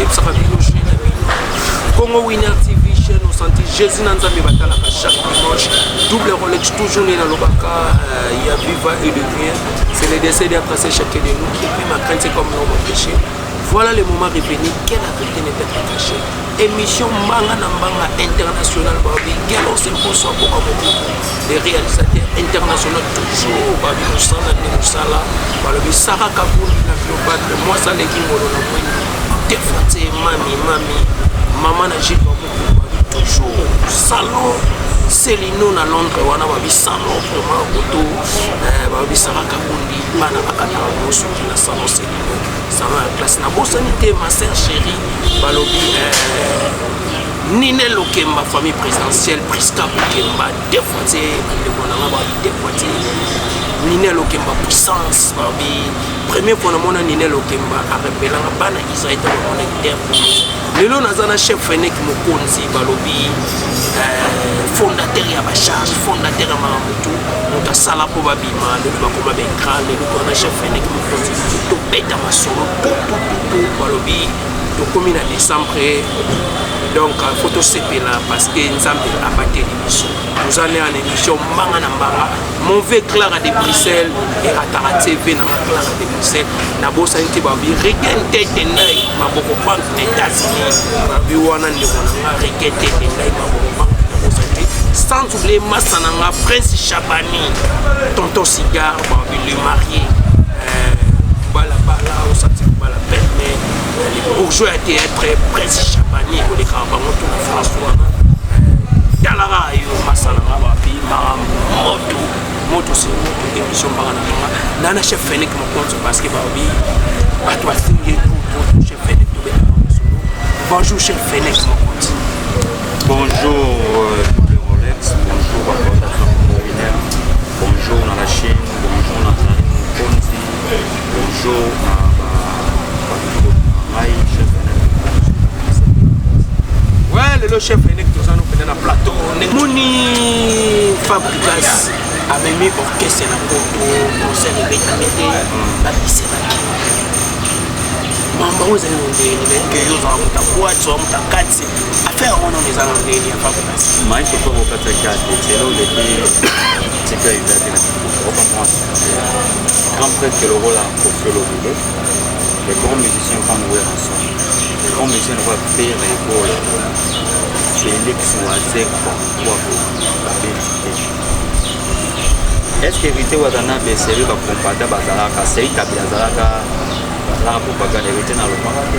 yebisaka bino chaîne na bino Congo Winner TV chaîne au santé Jésus na nzambe batalaka chaque dimanche double Rolex toujours né na lobaka ya viva et de bien c'est le décès de tracer chacun de nous et puis ma crainte c'est comme l'homme péché. Voilà le moment revenu quelle la vérité n'est pas cachée émission Mbanga na Mbanga international babi Gelo Semposo Bokamoku les réalisateurs internationaux toujours babi Moussala de Moussala babi Sarah Kabouli na Cléopâtre moi ça les Ngolo na Mwini défense mami maman na Gilles babi toujours salon Célino na Londres wana babi salon vraiment auto babi Sarah Kabouli bana bakata mosuki na salon Célino ça va classe na bosanité ma sœur chérie balobi Nine Lokemba famille présidentielle Priska Lokemba défoncé de mon amour défoncé Nine Lokemba puissance babi premier pour le monde Nine Lokemba a révélé la bana Israël dans mon interprète lelo nazana chef Fenek Mokonzi balobi fondateur ya ba charge fondateur ya Maramutu muta sala po babima le bakoma bekra le na chef Fenek Mokonzi to beta masolo tout balobi to komi na décembre donc photo sepela parce que nzambe a battu l'émission nous allons en émission Mbanga na Mbanga mauvais Clara de Bruxelles et Ratara TV na Clara de Bruxelles na bosa nti babi regente tenai maboko bank na États-Unis babi wana ndeko na regente tenai maboko bank na bosa nti sans oublier Massananga Prince Chabani tonton cigare babi le marié bala au sati bala permet les bourgeois à théâtre Prince Chabani au décarabango tout en François Dalara yo Massananga babi maram moto c'est une émission Nana chef Fenek Mokonzi parce que babi à toi signer tout chef Fenek bonjour chef Fenek Mokonzi bonjour le Rolex bonjour à bonjour dans la Chine bonjour dans la Mokonzi bonjour ouais le chef Fenek nous allons prendre un plateau Mouni Fabrikas amemi orchestre na poto concert ebetamete babiselaki mamba ozali ndeni meke yoza muta kwatso muta katsi affaire wana eza na ndeni ya Fabrikas mais soko kokata kati telo leki tika izate na opa moi grand prêtre le rôle à Kofelo Bile les grands musiciens comme Ouer ensemble les grands musiciens vont faire les rôles Félix Wazeko Wabo Babelite est-ce que éviter Wazana Besseri va combattre Bazalaka c'est Kabila Zalaka la propagande éviter dans le Maroc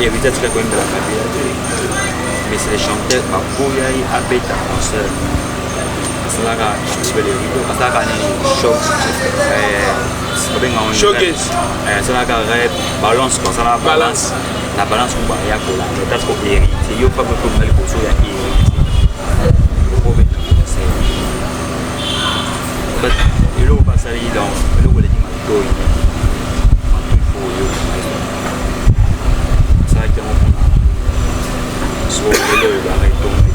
éviter ce que comme de la Kabila mais c'est les chanteurs à Bouyaï à Beta concert Zalaka tu peux les rideaux Zalaka ni choc c'est bien en showcase Zalaka rap balance quoi ça la balance ou bah ya kola mais parce que hérité yo pas beaucoup mal pour ça ya hérité but you know pasali donc le wole di manto pour yo ça qui on so le va retomber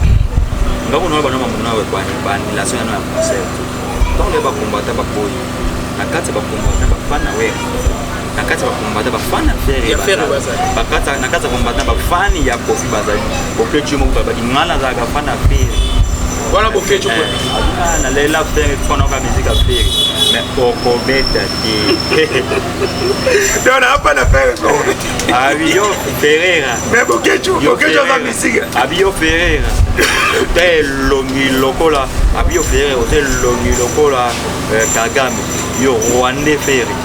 ngako no bana mamuna we kwa ni la sona na concert donc le ba combattre ba boy na kati ba combattre ba fana we na kati ba combattre ba fana faire ba kati na kati combattre ba fani ya Kofi Bazali bokechi mo ba di ngala za ka fana faire voilà bokechi ko na lela faire fona ka musique à faire mais au beta qui donc on a faire Abio Ferreira mais bokechi la musique Abio Ferreira hotel longi lokola Abio Ferreira hotel longi lokola Kagame yo Rwanda Ferreira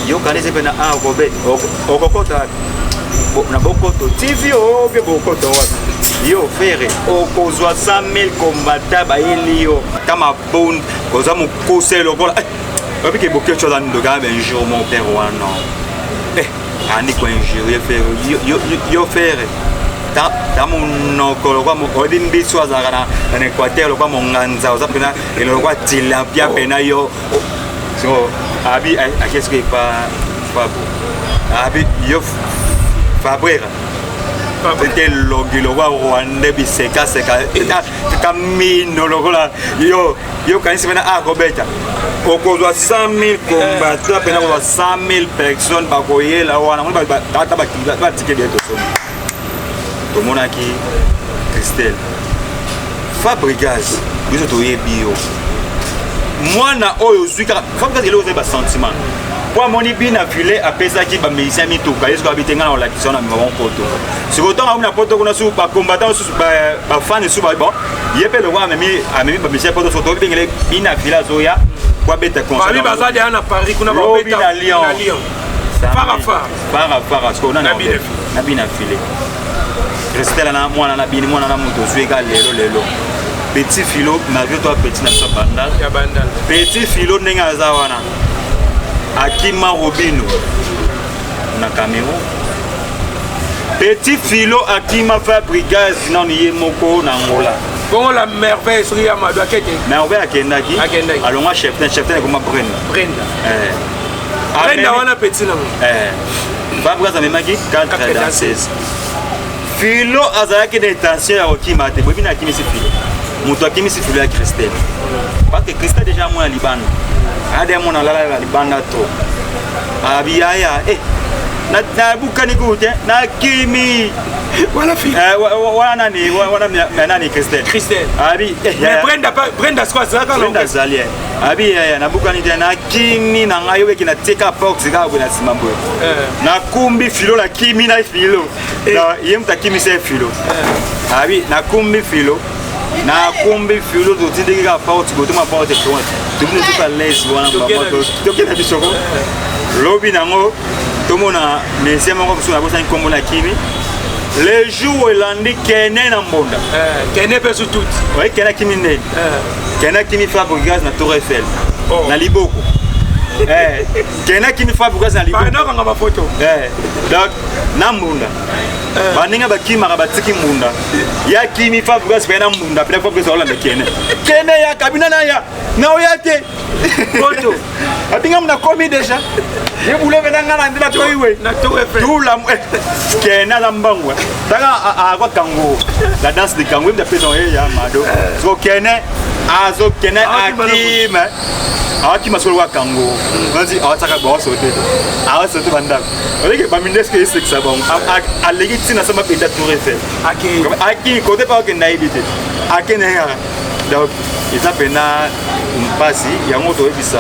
yo kanise pena akobe okokota na bokoto TV obe bokoto wapi yo Ferre okozwa 100,000 combattants ba elio kama bon koza mukose lokola babi ke boketo chose ndo ga ben jour mon père wana ani ko injurier Ferre yo Ferre ta mon kolo kwa mo odin biso azakana na Equateur lo kwa mo nganza ozapena elo kwa tilapia pena yo so abi qu'est-ce que pas Abi yo Fabrera c'était longi le roi rwandais biseka seka kamino lokola yo kanisi mena akobeta okozwa 100,000 combattants pena ko 100,000 personnes bakoyela wana moni bata batike bientôt somi tomonaki Christelle Fabregas biso toyebi yo mwana oyo zwika Fabregas ele oza sentiment pour moni bina filé apesa ki ba musicien mituka yeso abitenga na la question na mwa poto sur autant na poto kuna su ba combattant su ba fan su ba bon yepe le roi amemi ba musicien poto soto bingele bina fila zoya kwa beta concert ba bazade na Paris kuna ba beta na Lyon para parce qu'on a na bina filé Christelle na mwana na bini mwana na moto zweka lelo petit philo malgré toi petit na so bandal ya bandal petit philo nenga za wana Akima Robino na Cameroun petit philo Akima Fabregas non yemoko na Angola bon la merveille sur Amadou akete merveille akendaki alors moi chef comme Brenda wana petit na Fabregas amemaki 4 philo azalaki d'intention ya okima te bobi na kimisi philo moto akimisi philo ya Christelle parce que Christelle déjà moi libano ade mona la libanda to abiyaya na bukani kute na kimi wala fi wana nani Christelle abi mais Brenda squad ça quand Brenda zalie abi na bukani te na kimi na ngayo weki na teka box ga bona simambo na kumbi filo la kimi na filo na yemta kimi se filo abi na kumbi filo to tindiki ka porte go to ma porte point to bino to les wana to kena bisoko lobi nango to mona mesia moko so na bosa nkombo na kimi le jour elandi kene na mbonda kene pe sur tout ouais kene kimi ne kene kimi Fabregas na Tour Eiffel na Liboko kene kimi Fabregas na Liboko na kanga ma photo donc na mbonda baninga bakima batiki mbunda ya kimi Fabregas pena mbunda pena Fabregas wala kene ya kabina na ya na oyate photo atinga mna komi déjà ye boule venanga na ndela toiwe na Tour Eiffel tout la kene na mbangwa daga kwa kango la danse de kango de pesa ya mado so kene azo kene akima akima solo wa kango vanzi awataka ba sote awasote banda oleke ba mindeske isek sa bon alegi tina sama peta Tour Eiffel aki côté pas que naibité akene ya donc ils appellent mpasi yango to ebisa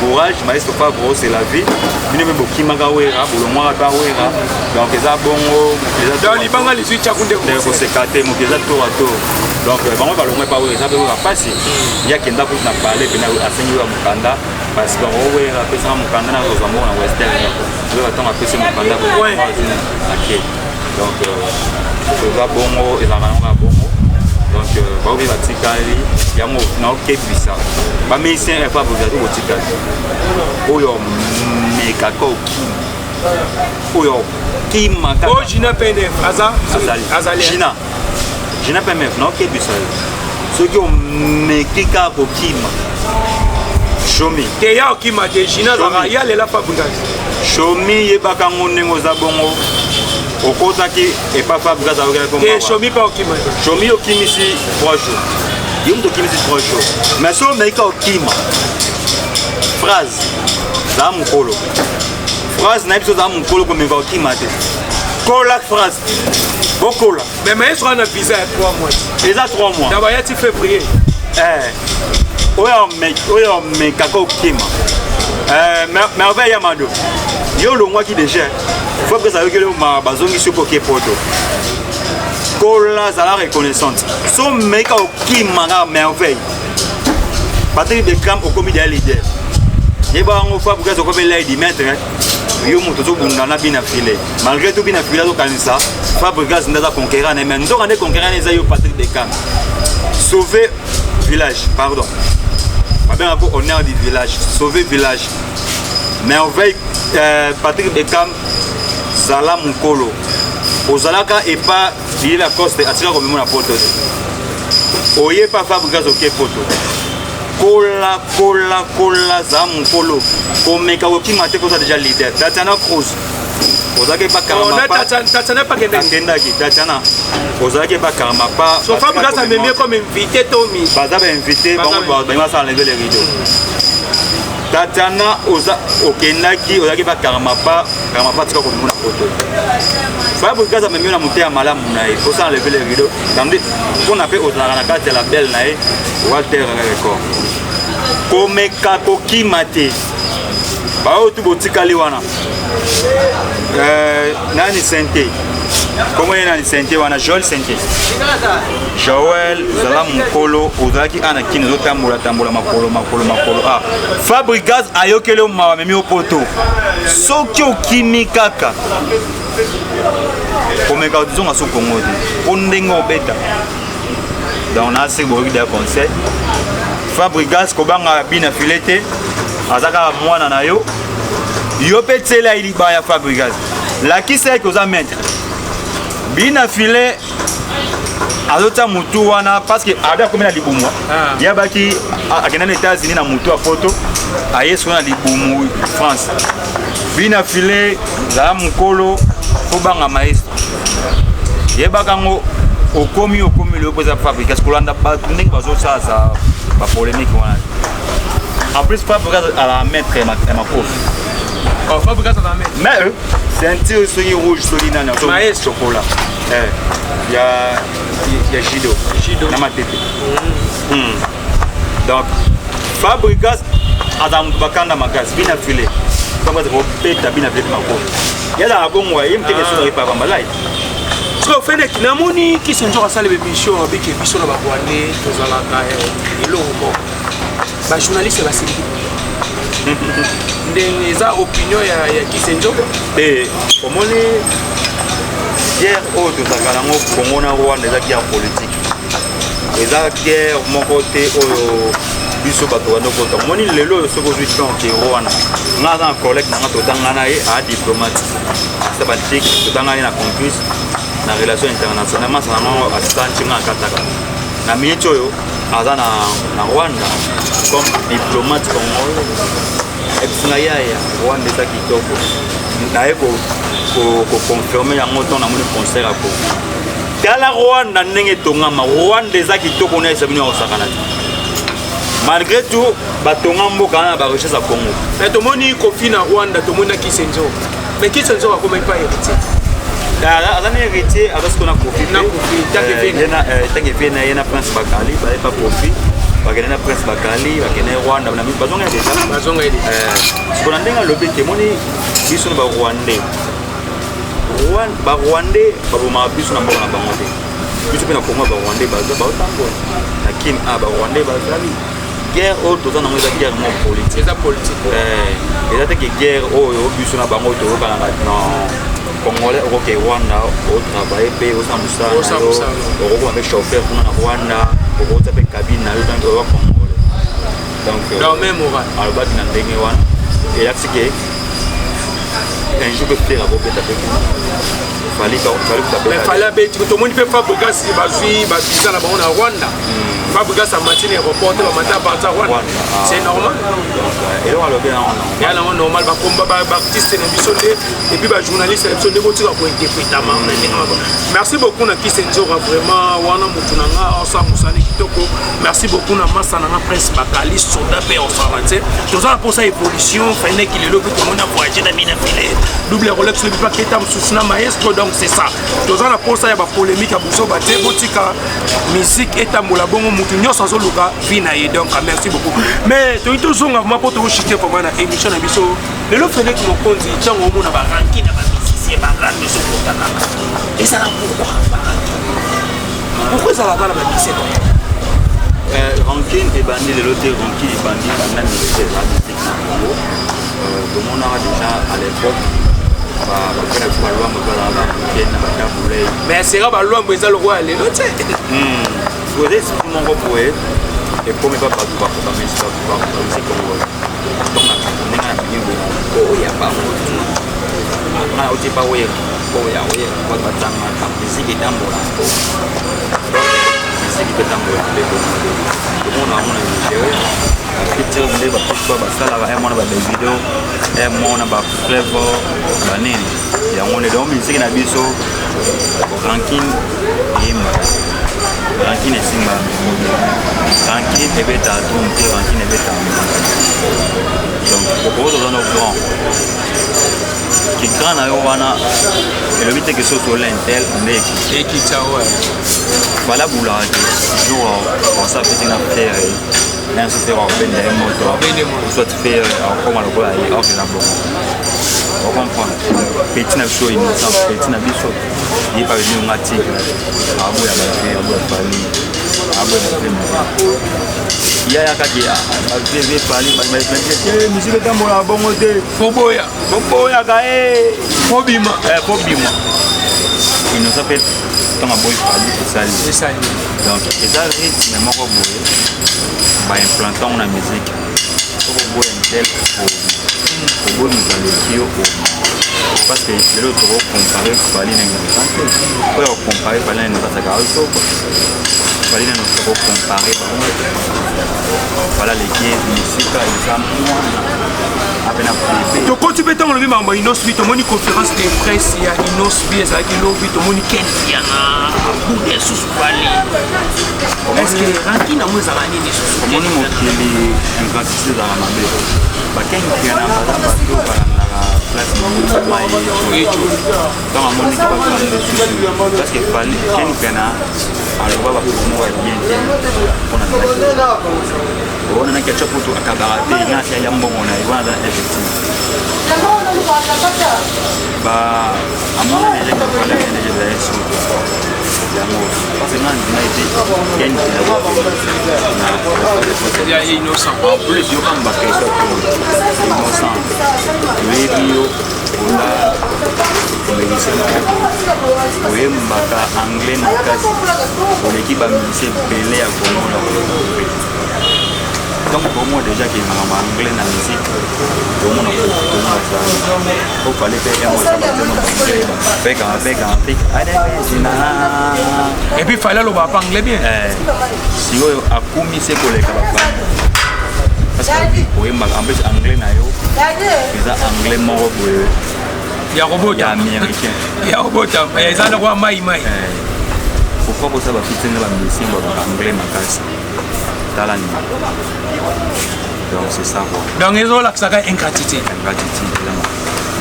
courage maestro Fabro c'est la vie bino me bokima ka wera bolomwa ka wera donc eza bongo eza dans libanga les huit chakunde ko sekate mo eza tour à tour donc bango balomwa pa wera eza ba pasi ya kenda ko na parler bina asengi wa mukanda parce que o wera pesa mukanda na rozambo na western yo batanga pesa mukanda ko ok donc eza bongo eza bango bongo donc baobi batikali yango na okebisa bamisien epa bozato botikali oyo mekaka okima oyo kimaka o Gina PNF azali Gina PNF na okebisa soki omekika kokima shomi te ya okima te Gina zaka ya lela Fabregas shomi yebaka ngo ndenge oza bongo okotaki epa Fabregas awokela comme et shomi pas okima shomi okimisi 3 jours yum to kimisi 3 jours mais so meika okima phrase za mukolo phrase na biso za mukolo ko meva okima te kola phrase bokola mais sera na visa ya 3 mois déjà 3 mois d'abord ya ti février oyo mekaka okima merveille ya mado yo longwaki déjà faut que ça veut que ma bazongi sur poké poto kola ça la reconnaissante son mec au qui manga merveille Patrick Beckham au comité leader yeba ngo fa buka ko bela di mettre yo moto zo bunda na bina filé malgré tout bina filé zo kanisa Fabregas ndaza conquérir na mais ndonga ne conquérir na yo Patrick Beckham sauver village pardon pas bien encore honneur du village sauver village merveille Patrick Beckham Zala Mukolo Ozalaka et pas il la coste atira comme mon apôtre oye pas Fabregas ok photo kola za Mukolo komeka okima te ko déjà leader Tatiana Cruz ozalaki bakarama pa Tatiana pas akendaki Tatiana ozalaki bakarama pa so Fabrigas a même comme invité Tommy baza bainvité bango basala enlever les rideaux Tatiana okendaki ozalaki bakarama pa tika komona poto Fabrigas a même na moto ya malamu na ye osala enlever les rideaux tandis mpona mpe ozalaka na kati ya label na ye Walter Record komeka kokima te bao tu botikali wana nani sente comment nani sente wana Joel sente Joel zala mukolo ozaki ana kini zotambola makolo ah Fabrigas ayokele mawa memi opoto soki okimi kaka komeka dizonga so Congo te ondenge obeta donc na se boki da conseil Fabrigas kobanga bina filete azaka mwana na yo yo pe tsela ili ba ya Fabrigas la ki c'est que za maître bina filé azota mutu wana parce que ada komena libumu ya baki akena na États-Unis na mutu a photo ayeso na libumu France bina filé za mukolo kobanga maestro yebaka ngo okomi le poza Fabrigas kolanda ba ndenge bazo sa ba polémique wana en plus Fabrigas à la mettre ma prof oh Fabrigas à la mettre mais c'est un tir sur rouge solide na maestro chocolat il y a Jido na ma tête donc Fabrigas adam bakanda magas bina filé Fabrigas ko peta bina filé ma prof yala abongwa yimteke so ripa ba malai so fene kinamoni ki senjo ka sale émission avec émission na ba Rwandais tozala ka eloko ba journaliste ba sindi ndenge za opinion ya Kisenjo omoni guerre oyo tozalaka nango Congo na Rwanda eza guerre politique eza guerre moko te oyo biso bato bandokota omoni lelo oyo soki ozwi donc Rwanda nga aza na collègue nanga totanga na ye a diplomate sa batike totanga ye na complice na relation internationale masa nango assistante nga akataka na minute oyo aza na Rwanda comme diplomate congolais ekisinga yaya Rwanda eza kitoko naye koconfirme yango ntongo namoni concert ako tala Rwanda ndenge etongama Rwanda eza kitoko na esabino ya kosakana te malgré tout batonga mboka na barecherche ya Congo mais tomoni kofi na Rwanda tomoni na Kisenjo mais Kisenjo akomaki pas héritier azana héritier azasiko na kofi tanke vie na ye na Prince Bakali baye pa kofi bakende na Prince Bakali bakende Rwanda na bazonga ya déjà siko na ndenge alobi te moni biso na ba Rwandais babomaka biso na mboka na bango te biso mpe na Congo ba Rwandais baotambola lakini ba Rwandais bazali guerre oyo toza nango eza guerre mo politique eza teke guerre oyo biso na bango toyokanaka Congolais okoke Rwanda otravaille mpe osambusana yo okokoma mpe chauffeur kuna na Rwanda okota mpe cabine na yo tanke oyo Congolais donc alobaki na ndenge wana eyakisi ke un jour mpe frère akobeta mpe fali abeti tomoni mpe Fabrigas bazwi bavisa na bango na Rwanda Fabrigas amatini aéroport bamata apartir Rwanda c'est normal yango normal bakomba baartiste na biso nde epuis bajournaliste na biso nde botika kointerprétama merci beaucoup na Kisenjora vraiment wana motu na nga osa mosani kitoko merci beaucoup na masa na nga Prince Bakali soda mpe osala te toza na mposa évolution faineki lelo mpe tomoni avoyage na bina file double Rolex lebi pa keta mosusu na maestro donc c'est ça toza na mposa ya bapolémique ya boso bate botika musique etambola bongo motu nyonso azoluka vi na ye donc merci beaucoup mais toyi tozonga vraimen mpo tokoshite vraimen na émission na biso lelo feneki mokonzi ntango omona baranki na bamusicien barande ezokotanaka ezala pourquoi ezalaka na bamusicien Rankin ebandi lelo te Rankin ebandi na ministère ya musique na Congo tomonaka déjà à l'époque bakena balwambo ezalaka bakene na batabulei mais sera balwambo eza lokwa ya lelo te oza esprit moko boye ekomi pa bato bakokamisi Congo donc ndenge na bini oya bango nga oti pa oya batangaka musike etambola musique peut être le monde a mon Nigeria picture de ba picture ba sala ba mon ba video mon ba flavor ba nini ya on est dans musique na biso ranking yima ranking est simba ranking et beta donc ranking et beta donc pour dans nos grands qui grand na yo wana et le but que ce soit l'intel on est qui chawa voilà boula toujours on ça fait une affaire là se faire ben des motos soit faire comme le quoi et off la bon on comprend petit na show innocent petit na biso il pas venu ngati abu ya ba abu ya fali abu ya ya kati ya bebe pali mais musique tambo la bongo te boboya ka fobima il nous appelle tant boy pali c'est donc ça rythme moko boye ba implantant na musique pour boye tel pour boye nous parce que l'autre comparé pali na pour comparer pali na ça ka also pali na nous comparer voilà les pieds musique donc quand tu peux t'en lever mambo inosbi to moni conférence de presse ya inosbi ça qui lobi to moni kendiana bude suswali est-ce que ranking na mweza ngani ni suswali moni mokili ngati za mabe ba kendiana ba to ba na place mai oyecho kama moni ki ba ko parce que fali kendiana alors va pour moi bien on a quelque chose pour acabarate na ya mbongo na iwana effectivement ba amona ile kwa pale ile ya Yesu yango parce que na été gagne na ya innocent en plus yo kamba quelque innocent radio ola oui, mbaka anglais na kasi pour l'équipe a misé belé à Congo donc pour moi déjà qui m'a anglais na musique pour moi faut parler faire moi ça va avec et puis fallait le pas anglais bien si yo akumi c'est collègue parce que oui mbaka en plus anglais na yo ils anglais moko boye ya robot ya américain ya robot ça le roi mai pourquoi ça va fixer na ba musique ba anglais makasi talani donc c'est ça quoi donc ils ont l'accès ingratitude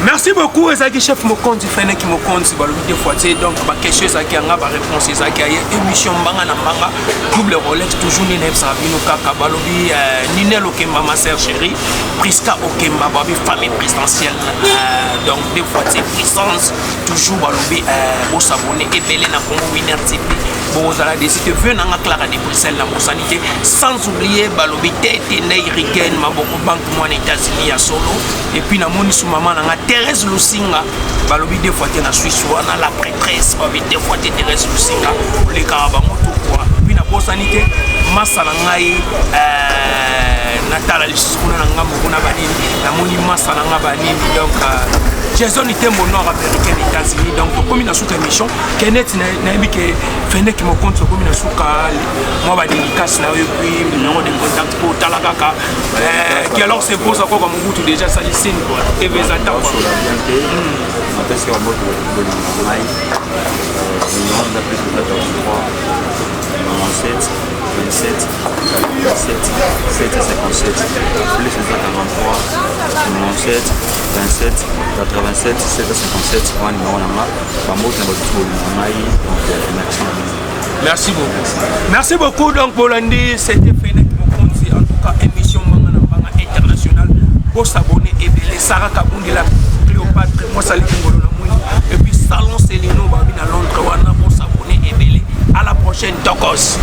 merci beaucoup ezaki chef mokonzi fene ki mokonzi balobi des fois c'est donc ba question ezaki anga ba réponse ezaki ya émission mbanga na mbanga double Rolex toujours ni nebsa bino kaka balobi Ninel Okemba ma sœur chérie Priska Okemba babi famille présidentielle donc des fois c'est puissance toujours balobi au s'abonner et belé na Congo Winner TV bon za la décider venir en Clara de Bruxelles la Mosanité sans oublier balobi tete nei rigen maboko banque moi aux États-Unis à solo et puis na moni sou maman na Thérèse Lusinga balobi des fois na Suisse wana la prêtresse babi des fois Thérèse Lusinga les karabango tout quoi puis na Mosanité massa na ngai natala lisukuna na ngambo kuna banini na moni massa na nga banini donc Jason était mon nord américain des États-Unis donc comme une souka émission Kenneth na que fene qui me compte comme une souka moi ba dédicace na et puis numéro de contact pour talakaka qui alors c'est pour ça quoi comme vous déjà ça ici quoi et les attentes parce que on va de mai numéro d'appel de 97 27 47 757 plus 43 97 27 87 757 on numéro na merci beaucoup merci beaucoup donc Bolandi c'était Fene Mokonzi en tout cas émission Mbanga na Mbanga international pour s'abonner et les Sarah Kabundi la Cléopâtre moi sali ngolo na mwini et puis salon Célino babi na Londres wana pour s'abonner et à la prochaine Tokos.